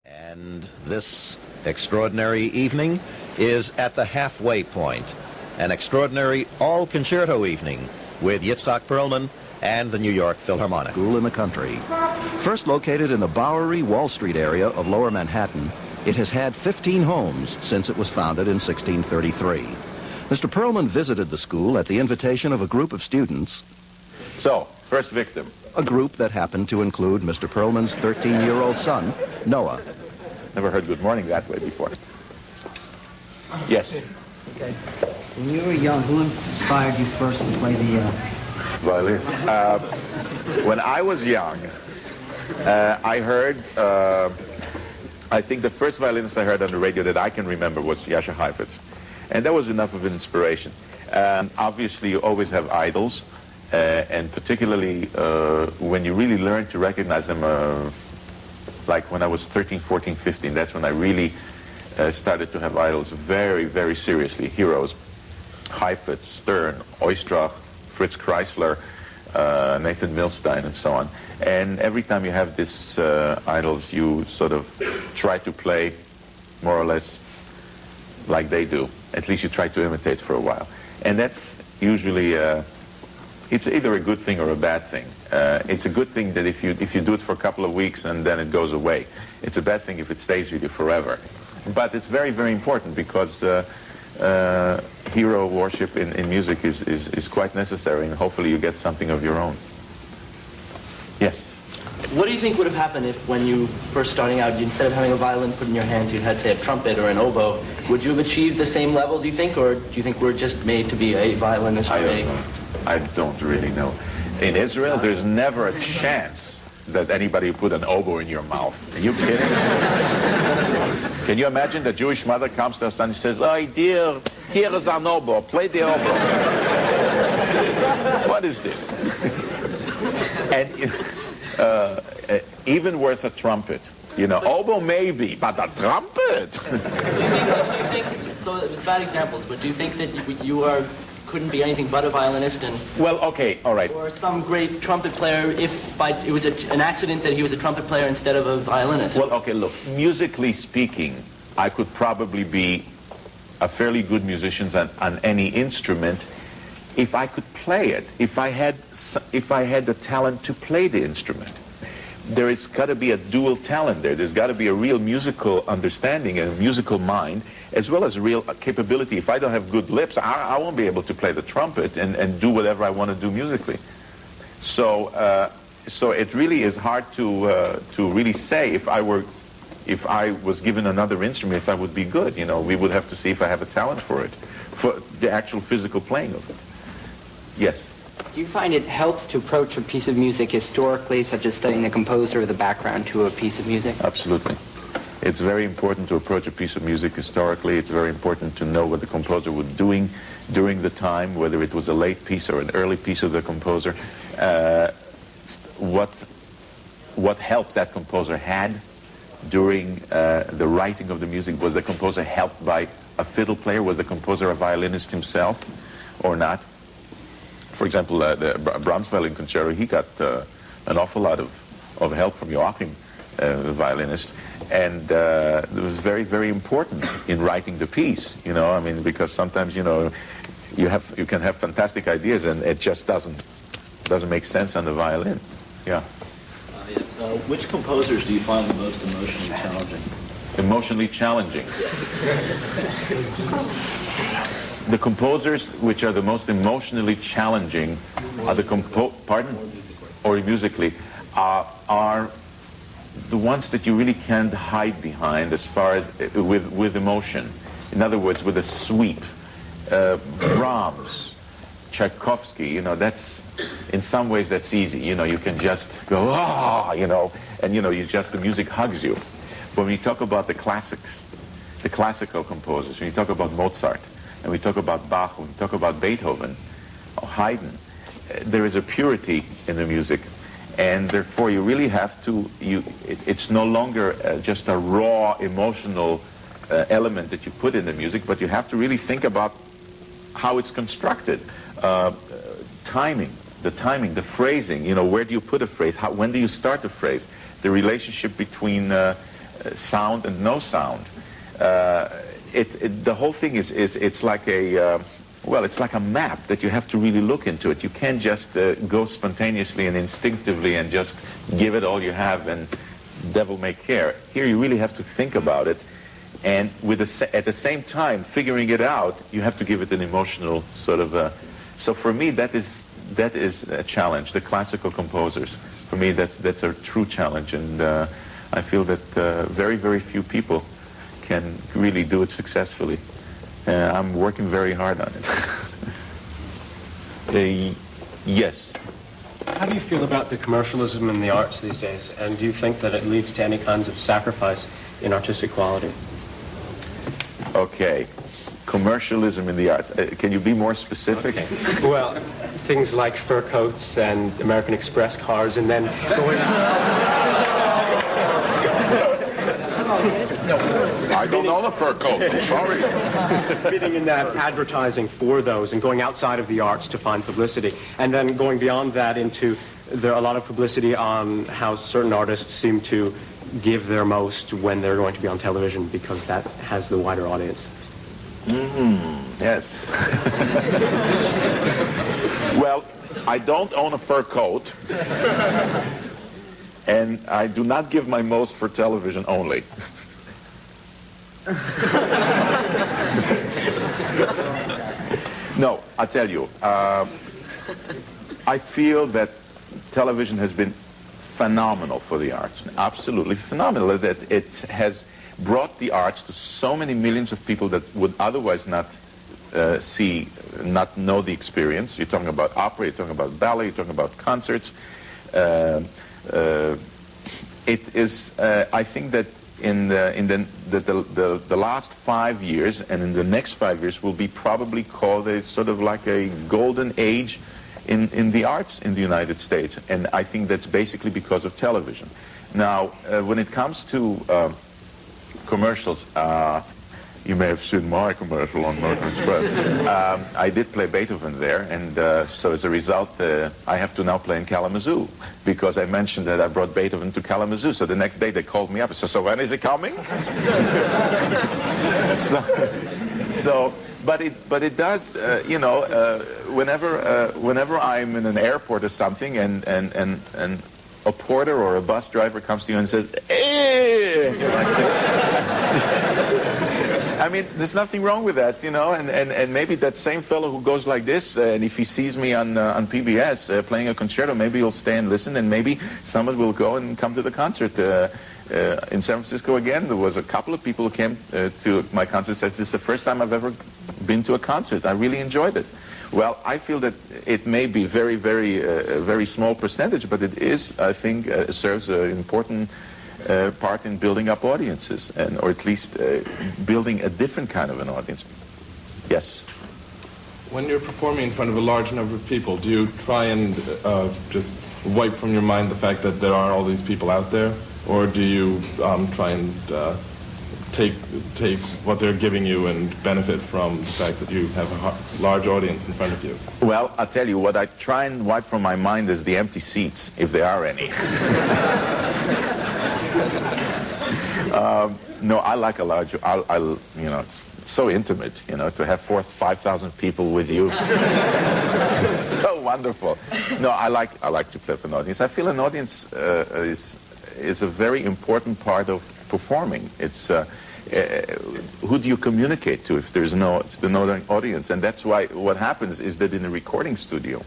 And this extraordinary evening is at the halfway point, an extraordinary all-concerto evening with Itzhak Perlman and the New York Philharmonic. School in the country. First located in the Bowery, Wall Street area of Lower Manhattan, it has had 15 homes since it was founded in 1633. Mr. Perlman visited the school at the invitation of a group of students. So, first victim. A group that happened to include Mr. Perlman's 13-year-old son, Noah. Never heard good morning that way before. Yes? Okay. When you were young, who inspired you first to play the violin? When I was young, I heard, I think the first violinist I heard on the radio that I can remember was Jascha Heifetz. And that was enough of an inspiration. Obviously, you always have idols, and particularly when you really learn to recognize them, like when I was 13, 14, 15, that's when I really started to have idols very, very seriously. Heroes, Heifetz, Stern, Oistrakh, Fritz Kreisler, Nathan Milstein, and so on. And every time you have these idols, you sort of try to play more or less like they do. At least you try to imitate for a while. And that's usually, it's either a good thing or a bad thing. It's a good thing that if you do it for a couple of weeks and then it goes away. It's a bad thing if it stays with you forever. But it's very, very important because hero worship in music is quite necessary, and hopefully you get something of your own. Yes? What do you think would have happened if, when you first starting out, instead of having a violin put in your hands, you'd had, say, a trumpet or an oboe? Would you have achieved the same level, do you think, or do you think we're just made to be a violinist? I don't really know. In Israel, there's never a chance that anybody put an oboe in your mouth. Are you kidding? Can you imagine the Jewish mother comes to her son and says, "Oh, dear, here is an oboe, play the oboe." What is this? And even worse, a trumpet. You know, oboe maybe, but a trumpet? do you think, so it was bad examples, but do you think that you couldn't be anything but a violinist? And well, okay, all right. Or some great trumpet player, if it was an accident that he was a trumpet player instead of a violinist? Well, okay, look, musically speaking, I could probably be a fairly good musician on any instrument if I could play it, if I had the talent to play the instrument. There has got to be a dual talent there. There's got to be a real musical understanding and a musical mind, as well as real capability. If I don't have good lips, I won't be able to play the trumpet and do whatever I want to do musically. So it really is hard to really say if I was given another instrument, if I would be good. You know, we would have to see if I have a talent for it, for the actual physical playing of it. Yes? Do you find it helps to approach a piece of music historically, such as studying the composer or the background to a piece of music? Absolutely. It's very important to approach a piece of music historically. It's very important to know what the composer was doing during the time, whether it was a late piece or an early piece of the composer, what help that composer had during the writing of the music. Was the composer helped by a fiddle player? Was the composer a violinist himself or not? For example, the Brahms violin concerto, he got an awful lot of help from Joachim, the violinist, and it was very, very important in writing the piece. You know, I mean, because sometimes, you know, you can have fantastic ideas and it just doesn't make sense on the violin. Yeah. Yes. Which composers do you find the most emotionally challenging? Emotionally challenging. The composers which are the most emotionally challenging are the musically are the ones that you really can't hide behind as far as with emotion. In other words, with a sweep. Brahms, Tchaikovsky, you know, that's in some ways that's easy. You know, you can just go you know, and you know, the music hugs you. But when you talk about the classics, the classical composers, when you talk about Mozart, and we talk about Bach, when we talk about Beethoven, or Haydn, there is a purity in the music, and therefore you really have to, it's no longer just a raw emotional element that you put in the music, but you have to really think about how it's constructed. Timing, the phrasing, you know, where do you put a phrase, when do you start a phrase, the relationship between sound and no sound. The whole thing it's like a it's like a map that you have to really look into it. You can't just go spontaneously and instinctively and just give it all you have and devil may care. Here you really have to think about it, and at the same time figuring it out, you have to give it an emotional sort of. So for me, that is a challenge. The classical composers, for me, that's a true challenge, and I feel that very, very few people can really do it successfully. I'm working very hard on it. Yes. How do you feel about the commercialism in the arts these days? And do you think that it leads to any kinds of sacrifice in artistic quality? Okay. Commercialism in the arts. Can you be more specific? Okay. Well, things like fur coats and American Express cars, and then going... I don't own a fur coat. I'm sorry. Fitting in that advertising for those and going outside of the arts to find publicity, and then going beyond that into a lot of publicity on how certain artists seem to give their most when they're going to be on television because that has the wider audience. Yes. Well, I don't own a fur coat, and I do not give my most for television only. No, I tell you, I feel that television has been phenomenal for the arts, absolutely phenomenal, that it has brought the arts to so many millions of people that would otherwise not not know the experience. You're talking about opera, you're talking about ballet, you're talking about concerts. It is, I think that in the last 5 years and in the next 5 years will be probably called a sort of like a golden age in the arts in the United States, and I think that's basically because of television. Now, when it comes to commercials, you may have seen my commercial on American Express. I did play Beethoven there, and so as a result, I have to now play in Kalamazoo, because I mentioned that I brought Beethoven to Kalamazoo. So the next day they called me up and said, "So when is it coming?" But it does, you know, whenever I'm in an airport or something, and a porter or a bus driver comes to you and says, "Hey," like this. I mean, there's nothing wrong with that, you know, and maybe that same fellow who goes like this, and if he sees me on PBS playing a concerto, maybe he'll stay and listen, and maybe someone will go and come to the concert. In San Francisco again, there was a couple of people who came to my concert and said, "This is the first time I've ever been to a concert. I really enjoyed it." Well, I feel that it may be very, very small percentage, but it is, I think, serves an important part in building up audiences, or at least building a different kind of an audience. Yes? When you're performing in front of a large number of people, do you try and just wipe from your mind the fact that there are all these people out there? Or do you try and take what they're giving you and benefit from the fact that you have a large audience in front of you? Well, I'll tell you, what I try and wipe from my mind is the empty seats, if there are any. No, I like a large, you know, it's so intimate, you know, to have 4,000 to 5,000 people with you. So wonderful. No, I like to play for an audience. I feel an audience is a very important part of performing. It's who do you communicate to if there's no audience? And that's why what happens is that in a recording studio,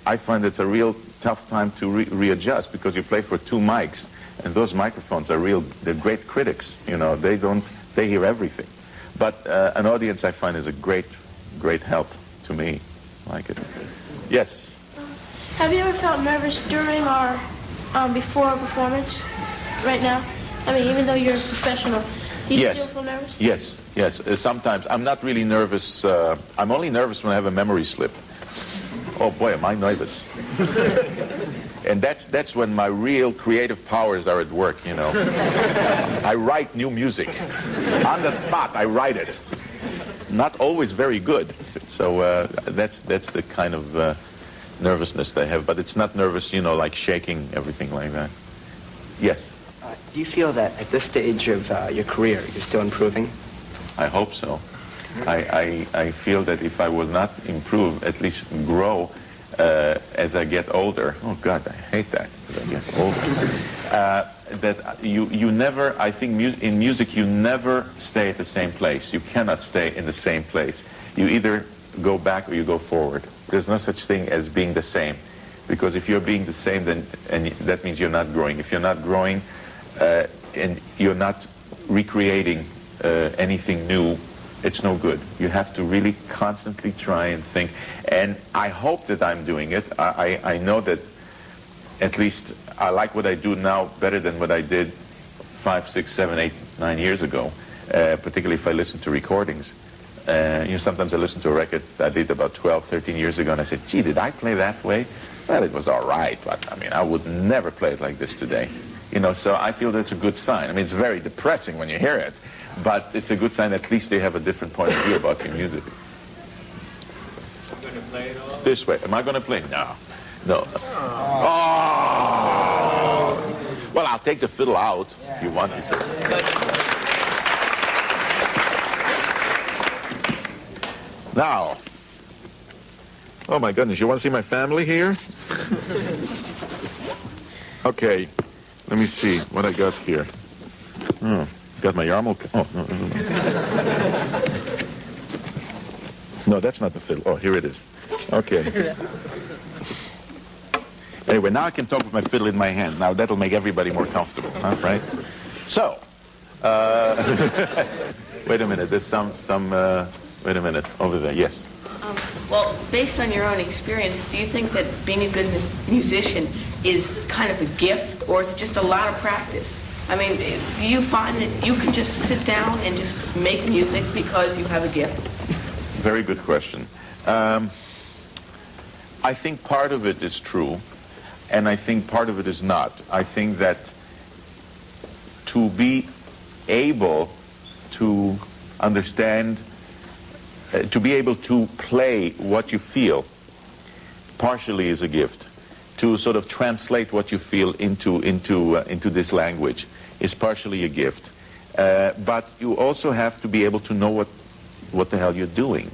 I find it's a real tough time to readjust, because you play for 2 mics, and those microphones are they're great critics. You know, they hear everything. But an audience, I find, is a great help to me. I like it. Yes. Have you ever felt nervous during or before a performance? Right now, I mean, even though you're a professional, do you still feel nervous? Yes. Sometimes I'm not really nervous. I'm only nervous when I have a memory slip. Oh boy, am I nervous. And that's when my real creative powers are at work, you know. I write new music. On the spot, I write it. Not always very good. So that's the kind of nervousness they have. But it's not nervous, you know, like shaking, everything like that. Yes? Do you feel that at this stage of your career, you're still improving? I hope so. I feel that if I will not improve, at least grow as I get older. Oh God, I hate that as I get older. That you never, I think in music you never stay at the same place. You cannot stay in the same place. You either go back or you go forward. There's no such thing as being the same. Because if you're being the same, then that means you're not growing. If you're not growing and you're not recreating anything new, it's no good. You have to really constantly try and think. And I hope that I'm doing it. I know that at least I like what I do now better than what I did 5, 6, 7, 8, 9 years ago, particularly if I listen to recordings. Sometimes I listen to a record I did about 12, 13 years ago, and I said, gee, did I play that way? Well, it was all right, but I mean, I would never play it like this today. So I feel that's a good sign. I mean, it's very depressing when you hear it, but it's a good sign at least they have a different point of view about your music. I'm going to play it all? This way. Am I going to play? No. No. Oh. Well, I'll take the fiddle out if you want me to. Now, oh my goodness, you want to see my family here? Okay, let me see what I got here. Oh, got my yarmulke. Oh, no. No, that's not the fiddle. Oh, here it is. Okay. Anyway, now I can talk with my fiddle in my hand. Now that'll make everybody more comfortable, huh? Right? So, wait a minute. There's some. Wait a minute, over there, yes. Well, based on your own experience, do you think that being a good musician is kind of a gift, or is it just a lot of practice? I mean, do you find that you can just sit down and just make music because you have a gift? Very good question. I think part of it is true, and I think part of it is not. I think that to be able to understand to be able to play what you feel partially is a gift. To sort of translate what you feel into this language is partially a gift. But you also have to be able to know what the hell you're doing.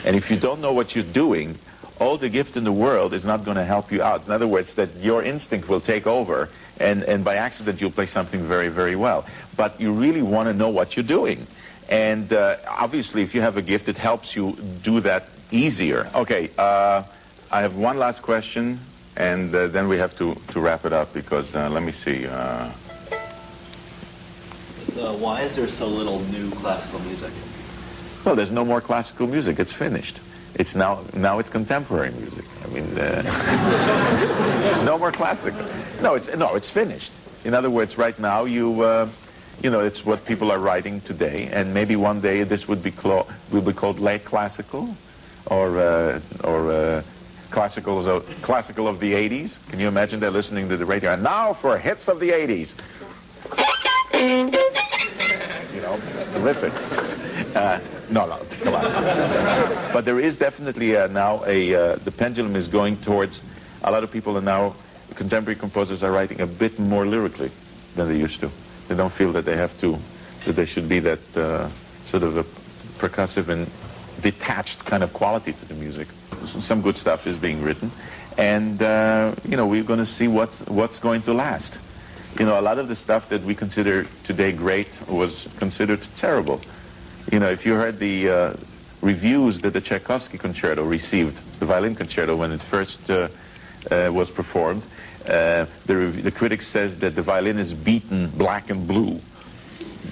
And if you don't know what you're doing, all the gift in the world is not going to help you out. In other words, that your instinct will take over, and by accident you'll play something very, very well. But you really want to know what you're doing. And obviously, if you have a gift, it helps you do that easier. Okay, I have one last question, and then we have to wrap it up, because let me see. Why is there so little new classical music? Well, there's no more classical music. It's finished. It's now it's contemporary music. I mean, no more classical. No, it's finished. In other words, right now it's what people are writing today, and maybe one day this will be called late classical, or classical of the 80s. Can you imagine they're listening to the radio, and now for hits of the 80s? Terrific. No, come on. But there is definitely now the pendulum is going towards, a lot of people are now, contemporary composers are writing a bit more lyrically than they used to. They don't feel that they have to, that there should be that sort of a percussive and detached kind of quality to the music. Some good stuff is being written, and we're going to see what's going to last. A lot of the stuff that we consider today great was considered terrible. If you heard the reviews that the Tchaikovsky concerto received, the violin concerto, when it first was performed, the critic says that the violin is beaten black and blue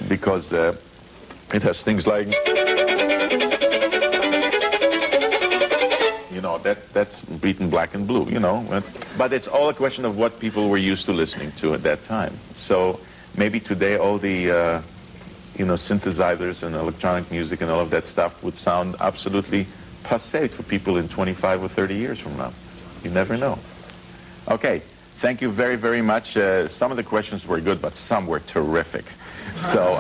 because it has things like, that's beaten black and blue, But it's all a question of what people were used to listening to at that time. So maybe today all the synthesizers and electronic music and all of that stuff would sound absolutely passé for people in 25 or 30 years from now. You never know. Okay, thank you very, very much. Some of the questions were good, but some were terrific. So,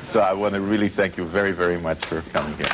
so I want to really thank you very, very much for coming here.